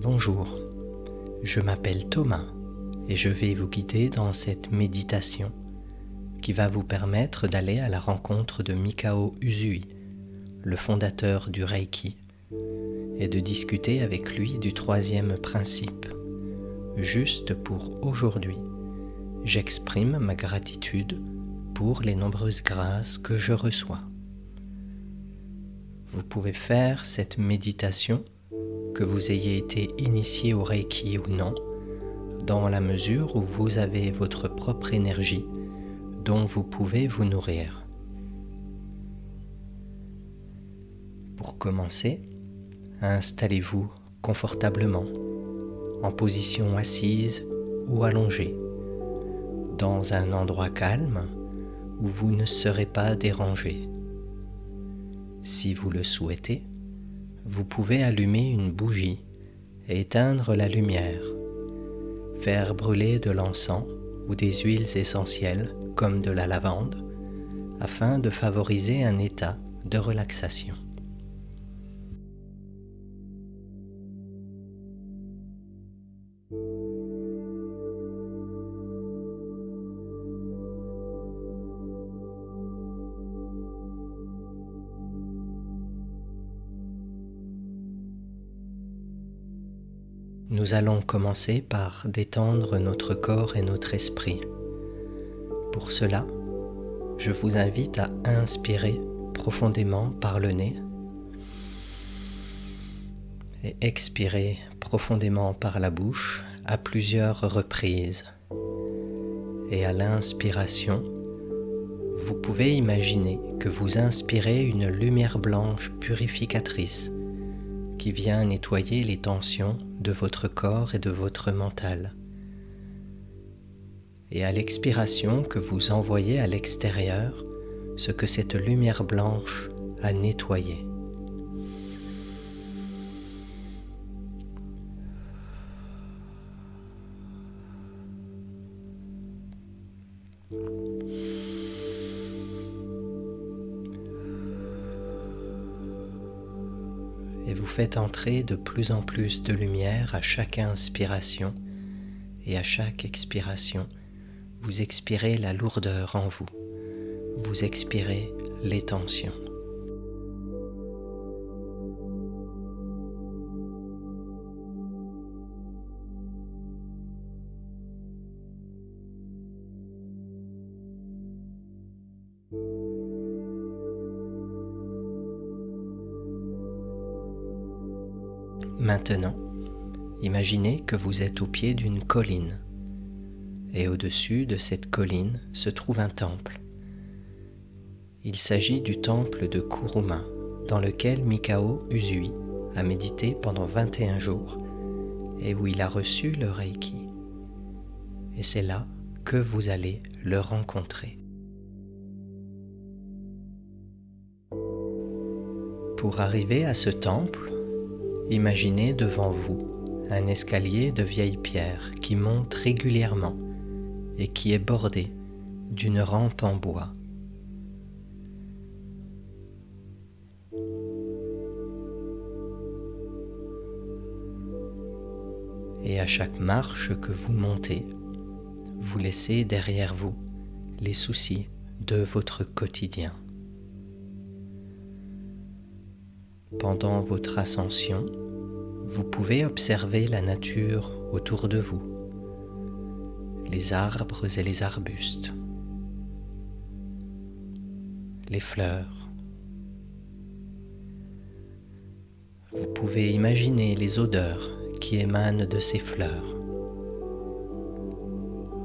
Bonjour, je m'appelle Thomas et je vais vous guider dans cette méditation qui va vous permettre d'aller à la rencontre de Mikao Usui, le fondateur du Reiki, et de discuter avec lui du troisième principe. Juste pour aujourd'hui, j'exprime ma gratitude pour les nombreuses grâces que je reçois. Vous pouvez faire cette méditation que vous ayez été initié au Reiki ou non, dans la mesure où vous avez votre propre énergie dont vous pouvez vous nourrir. Pour commencer, installez-vous confortablement, en position assise ou allongée, dans un endroit calme où vous ne serez pas dérangé. Si vous le souhaitez, vous pouvez allumer une bougie et éteindre la lumière, faire brûler de l'encens ou des huiles essentielles comme de la lavande afin de favoriser un état de relaxation. Nous allons commencer par détendre notre corps et notre esprit. Pour cela, je vous invite à inspirer profondément par le nez et expirer profondément par la bouche à plusieurs reprises. Et à l'inspiration, vous pouvez imaginer que vous inspirez une lumière blanche purificatrice qui vient nettoyer les tensions de votre corps et de votre mental. Et à l'expiration, que vous envoyez à l'extérieur ce que cette lumière blanche a nettoyé. Et vous faites entrer de plus en plus de lumière à chaque inspiration et à chaque expiration. Vous expirez la lourdeur en vous. Vous expirez les tensions. Maintenant, imaginez que vous êtes au pied d'une colline et au-dessus de cette colline se trouve un temple. Il s'agit du temple de Kuruma, dans lequel Mikao Usui a médité pendant 21 jours et où il a reçu le Reiki. Et c'est là que vous allez le rencontrer. Pour arriver à ce temple, imaginez devant vous un escalier de vieille pierre qui monte régulièrement et qui est bordé d'une rampe en bois. Et à chaque marche que vous montez, vous laissez derrière vous les soucis de votre quotidien. Pendant votre ascension, vous pouvez observer la nature autour de vous, les arbres et les arbustes, les fleurs. Vous pouvez imaginer les odeurs qui émanent de ces fleurs,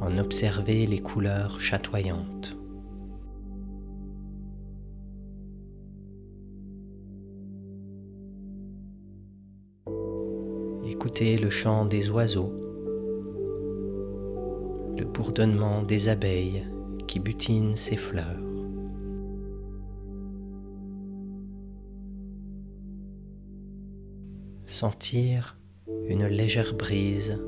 en observer les couleurs chatoyantes. Écoutez le chant des oiseaux, le bourdonnement des abeilles qui butinent ces fleurs. Sentir une légère brise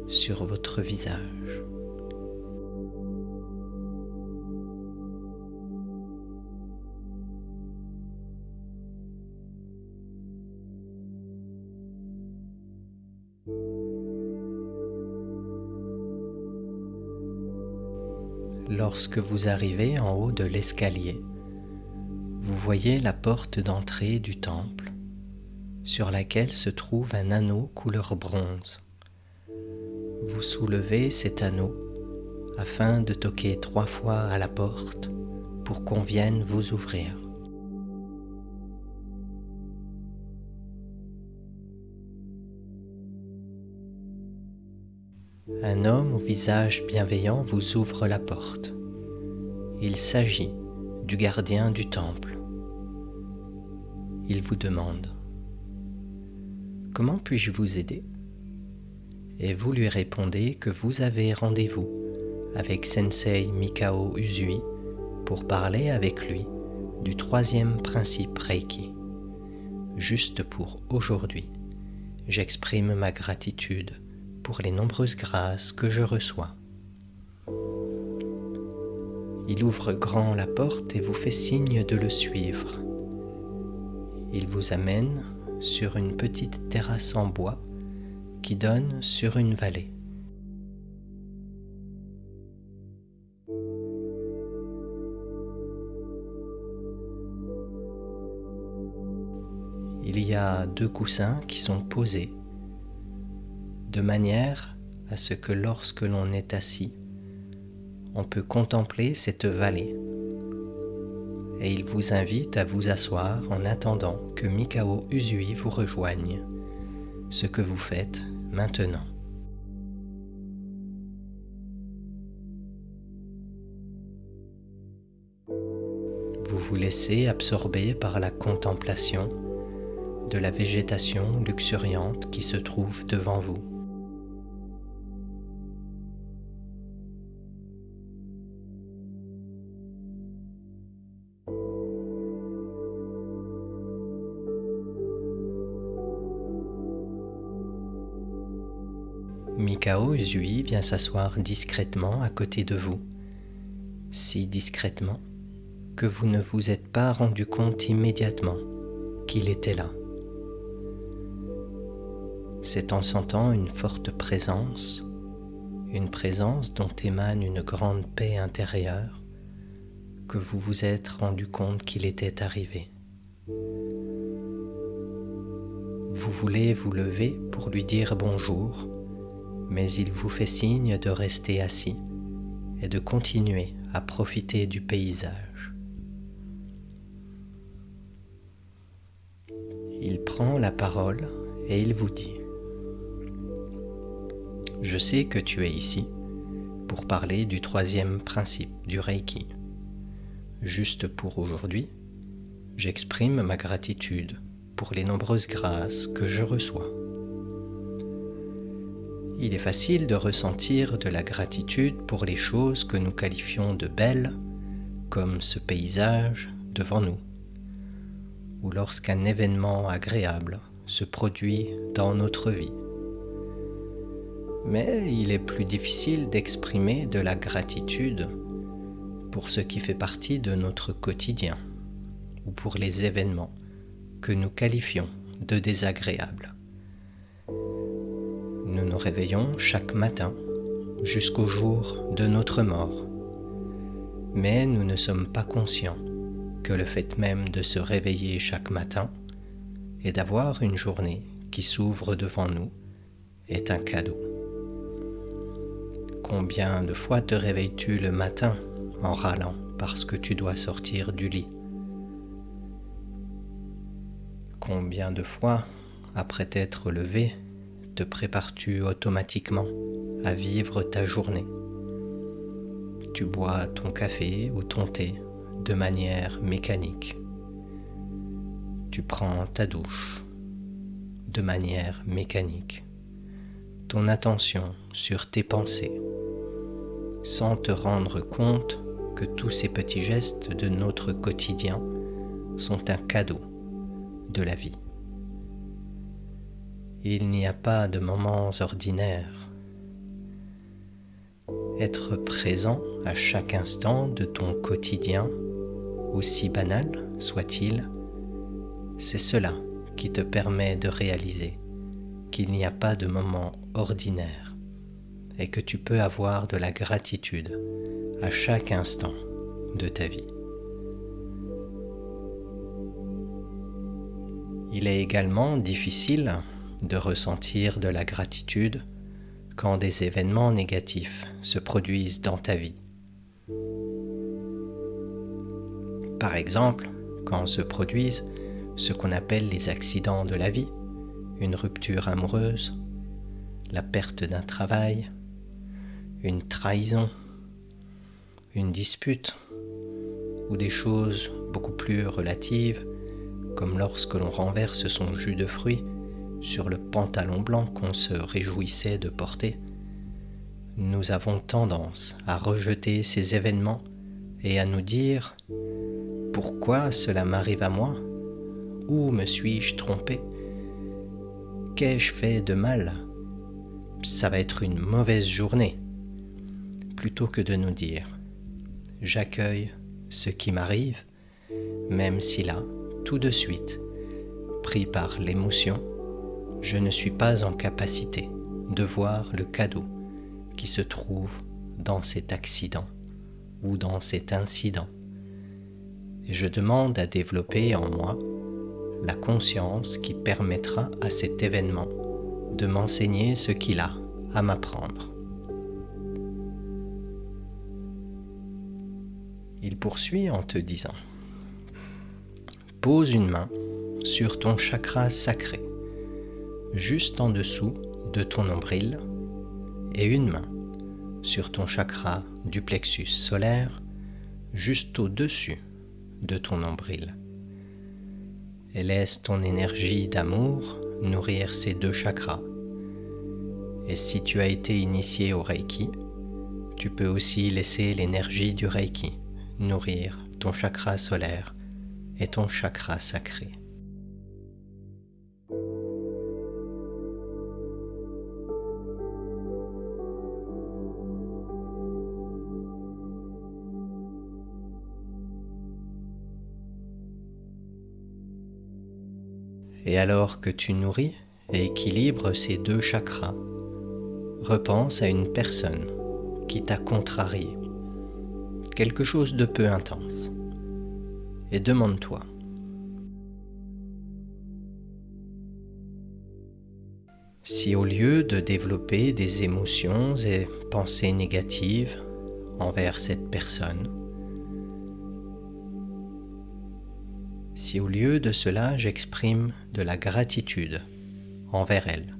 sur votre visage. Lorsque vous arrivez en haut de l'escalier, vous voyez la porte d'entrée du temple, sur laquelle se trouve un anneau couleur bronze. Vous soulevez cet anneau afin de toquer 3 fois à la porte pour qu'on vienne vous ouvrir. Un homme au visage bienveillant vous ouvre la porte. Il s'agit du gardien du temple. Il vous demande « Comment puis-je vous aider ?» Et vous lui répondez que vous avez rendez-vous avec Sensei Mikao Usui pour parler avec lui du 3e principe Reiki. Juste pour aujourd'hui, j'exprime ma gratitude pour les nombreuses grâces que je reçois. Il ouvre grand la porte et vous fait signe de le suivre. Il vous amène sur une petite terrasse en bois qui donne sur une vallée. Il y a 2 coussins qui sont posés de manière à ce que lorsque l'on est assis, on peut contempler cette vallée. Et il vous invite à vous asseoir en attendant que Mikao Usui vous rejoigne, ce que vous faites maintenant. Vous vous laissez absorber par la contemplation de la végétation luxuriante qui se trouve devant vous. Mikao Usui vient s'asseoir discrètement à côté de vous, si discrètement que vous ne vous êtes pas rendu compte immédiatement qu'il était là. C'est en sentant une forte présence, une présence dont émane une grande paix intérieure, que vous vous êtes rendu compte qu'il était arrivé. Vous voulez vous lever pour lui dire bonjour, mais il vous fait signe de rester assis et de continuer à profiter du paysage. Il prend la parole et il vous dit « Je sais que tu es ici pour parler du 3e principe du Reiki. Juste pour aujourd'hui, j'exprime ma gratitude pour les nombreuses grâces que je reçois. Il est facile de ressentir de la gratitude pour les choses que nous qualifions de belles, comme ce paysage devant nous, ou lorsqu'un événement agréable se produit dans notre vie. Mais il est plus difficile d'exprimer de la gratitude pour ce qui fait partie de notre quotidien, ou pour les événements que nous qualifions de désagréables. Nous nous réveillons chaque matin jusqu'au jour de notre mort, mais nous ne sommes pas conscients que le fait même de se réveiller chaque matin et d'avoir une journée qui s'ouvre devant nous est un cadeau. Combien de fois te réveilles-tu le matin en râlant parce que tu dois sortir du lit? Combien de fois, après t'être levé, te prépares-tu automatiquement à vivre ta journée? Tu bois ton café ou ton thé de manière mécanique. Tu prends ta douche de manière mécanique. Ton attention sur tes pensées, sans te rendre compte que tous ces petits gestes de notre quotidien sont un cadeau de la vie. Il n'y a pas de moments ordinaires. Être présent à chaque instant de ton quotidien, aussi banal soit-il, c'est cela qui te permet de réaliser qu'il n'y a pas de moment ordinaire et que tu peux avoir de la gratitude à chaque instant de ta vie. Il est également difficile de ressentir de la gratitude quand des événements négatifs se produisent dans ta vie. Par exemple, quand se produisent ce qu'on appelle les accidents de la vie, une rupture amoureuse, la perte d'un travail, une trahison, une dispute, ou des choses beaucoup plus relatives, comme lorsque l'on renverse son jus de fruits sur le pantalon blanc qu'on se réjouissait de porter. Nous avons tendance à rejeter ces événements et à nous dire « Pourquoi cela m'arrive à moi ? Où me suis-je trompé ? Qu'ai-je fait de mal ? Ça va être une mauvaise journée », plutôt que de nous dire « J'accueille ce qui m'arrive, même si là, tout de suite, pris par l'émotion, je ne suis pas en capacité de voir le cadeau qui se trouve dans cet accident ou dans cet incident. Et je demande à développer en moi la conscience qui permettra à cet événement de m'enseigner ce qu'il a à m'apprendre. Il poursuit en te disant « Pose une main sur ton chakra sacré, juste en dessous de ton nombril, et une main sur ton chakra du plexus solaire, juste au-dessus de ton nombril. Et laisse ton énergie d'amour nourrir ces deux chakras. Et si tu as été initié au Reiki, tu peux aussi laisser l'énergie du Reiki nourrir ton chakra solaire et ton chakra sacré. Et alors que tu nourris et équilibres ces deux chakras, repense à une personne qui t'a contrarié, quelque chose de peu intense, et demande-toi: si au lieu de développer des émotions et pensées négatives envers cette personne, si au lieu de cela j'exprime de la gratitude envers elle,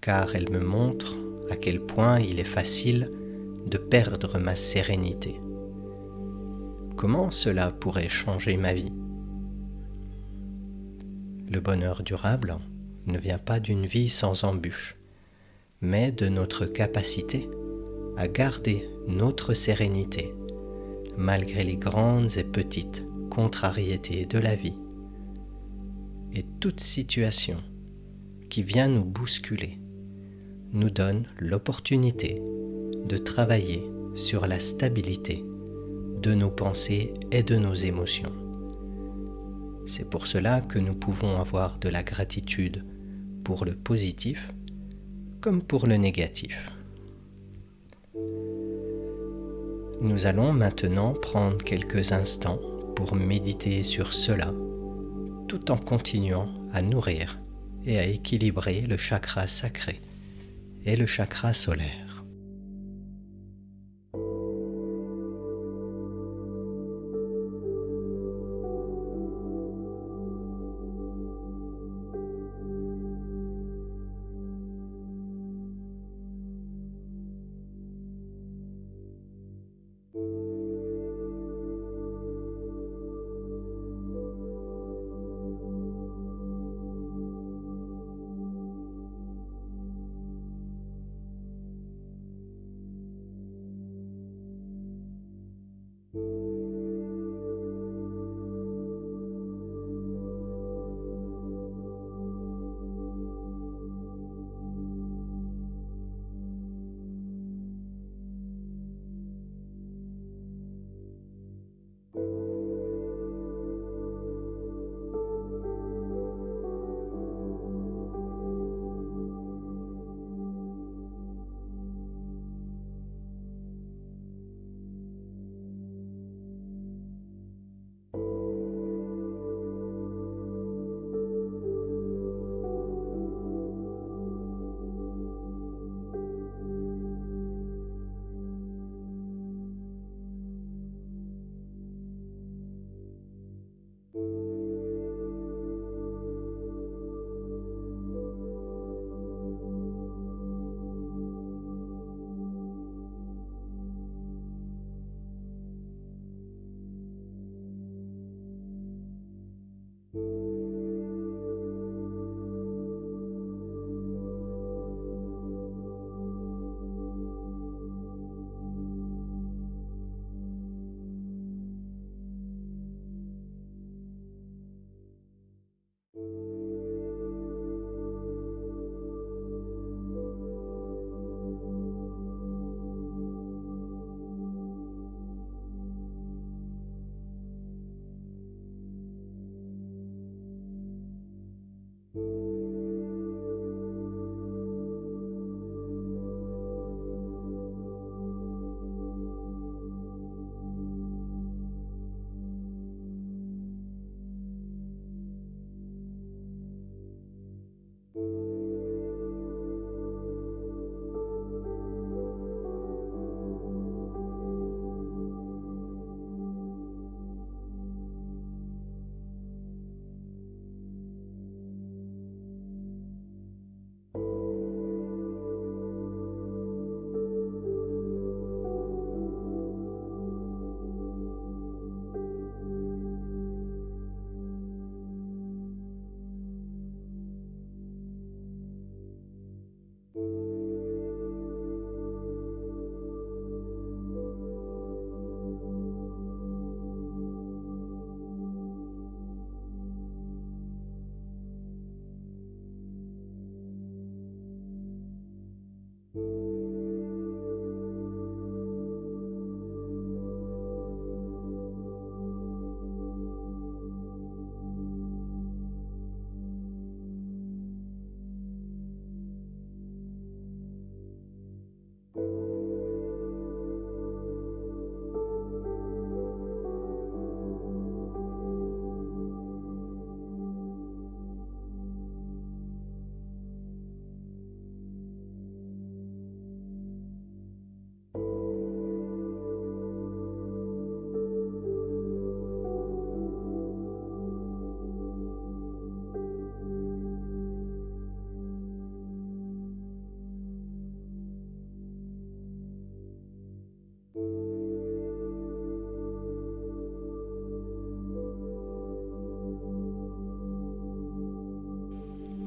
car elle me montre à quel point il est facile de perdre ma sérénité. Comment cela pourrait changer ma vie ? Le bonheur durable ne vient pas d'une vie sans embûches, mais de notre capacité à garder notre sérénité malgré les grandes et petites contrariétés de la vie. Et toute situation qui vient nous bousculer nous donne l'opportunité de travailler sur la stabilité de nos pensées et de nos émotions. C'est pour cela que nous pouvons avoir de la gratitude pour le positif comme pour le négatif. Nous allons maintenant prendre quelques instants pour méditer sur cela, tout en continuant à nourrir et à équilibrer le chakra sacré et le chakra solaire.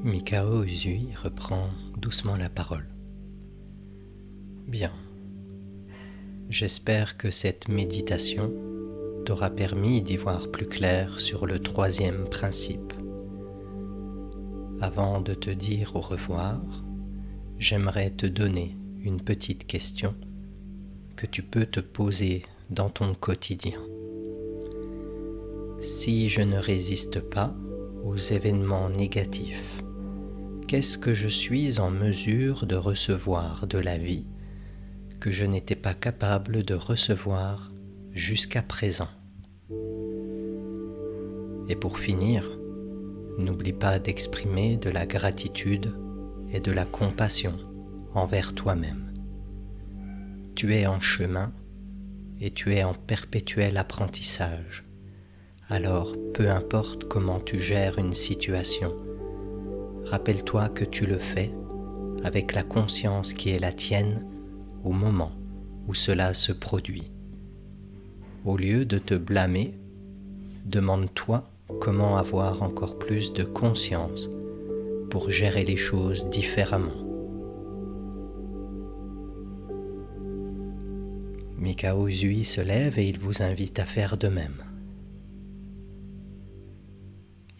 Mikao Usui reprend doucement la parole. Bien. J'espère que cette méditation t'aura permis d'y voir plus clair sur le troisième principe. Avant de te dire au revoir, j'aimerais te donner une petite question que tu peux te poser dans ton quotidien. Si je ne résiste pas aux événements négatifs, qu'est-ce que je suis en mesure de recevoir de la vie que je n'étais pas capable de recevoir jusqu'à présent? Et pour finir, n'oublie pas d'exprimer de la gratitude et de la compassion envers toi-même. Tu es en chemin et tu es en perpétuel apprentissage. Alors, peu importe comment tu gères une situation, rappelle-toi que tu le fais avec la conscience qui est la tienne au moment où cela se produit. Au lieu de te blâmer, demande-toi comment avoir encore plus de conscience pour gérer les choses différemment. Mikao Usui se lève et il vous invite à faire de même.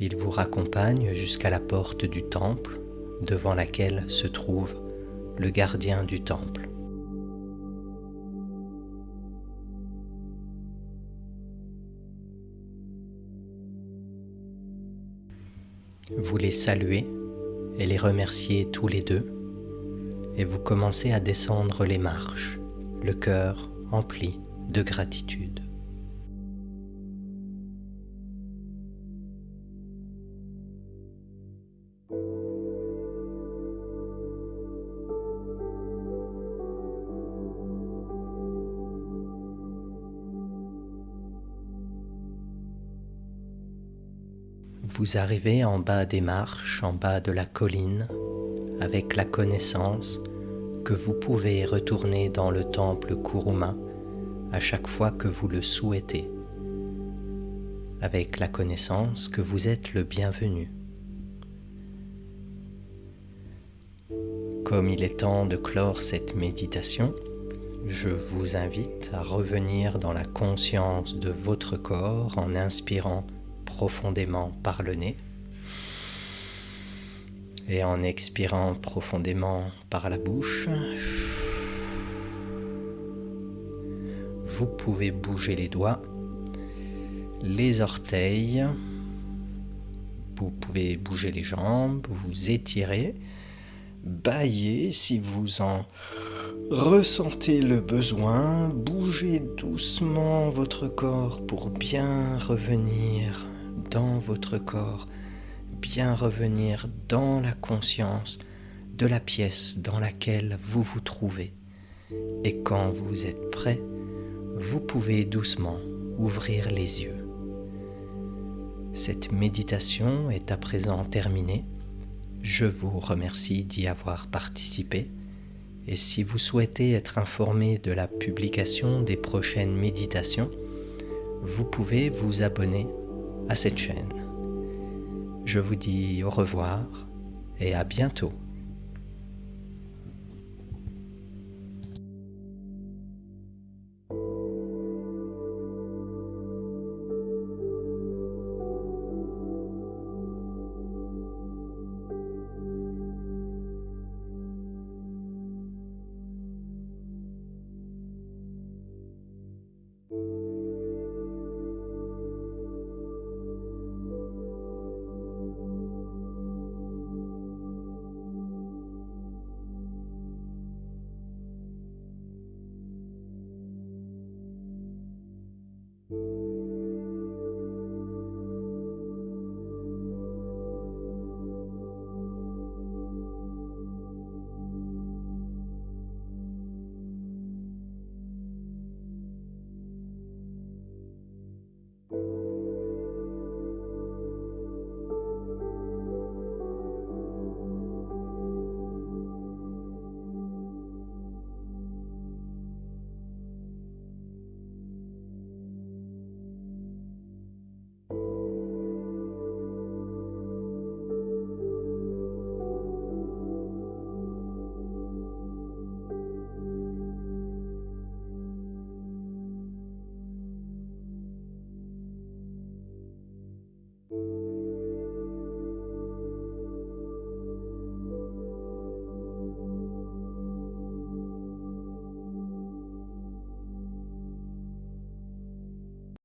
Il vous raccompagne jusqu'à la porte du temple, devant laquelle se trouve le gardien du temple. Vous les saluez et les remerciez tous les deux, et vous commencez à descendre les marches, le cœur empli de gratitude. Vous arrivez en bas des marches, en bas de la colline, avec la connaissance que vous pouvez retourner dans le temple Kuruma à chaque fois que vous le souhaitez, avec la connaissance que vous êtes le bienvenu. Comme il est temps de clore cette méditation, je vous invite à revenir dans la conscience de votre corps en inspirant profondément par le nez et en expirant profondément par la bouche. Vous pouvez bouger les doigts, les orteils, vous pouvez bouger les jambes, vous étirer, bâiller si vous en ressentez le besoin, bougez doucement votre corps pour bien revenir dans votre corps, bien revenir dans la conscience de la pièce dans laquelle vous vous trouvez. Et quand vous êtes prêt, vous pouvez doucement ouvrir les yeux. Cette méditation est à présent terminée. Je vous remercie d'y avoir participé. Et si vous souhaitez être informé de la publication des prochaines méditations, vous pouvez vous abonner à cette chaîne. Je vous dis au revoir et à bientôt.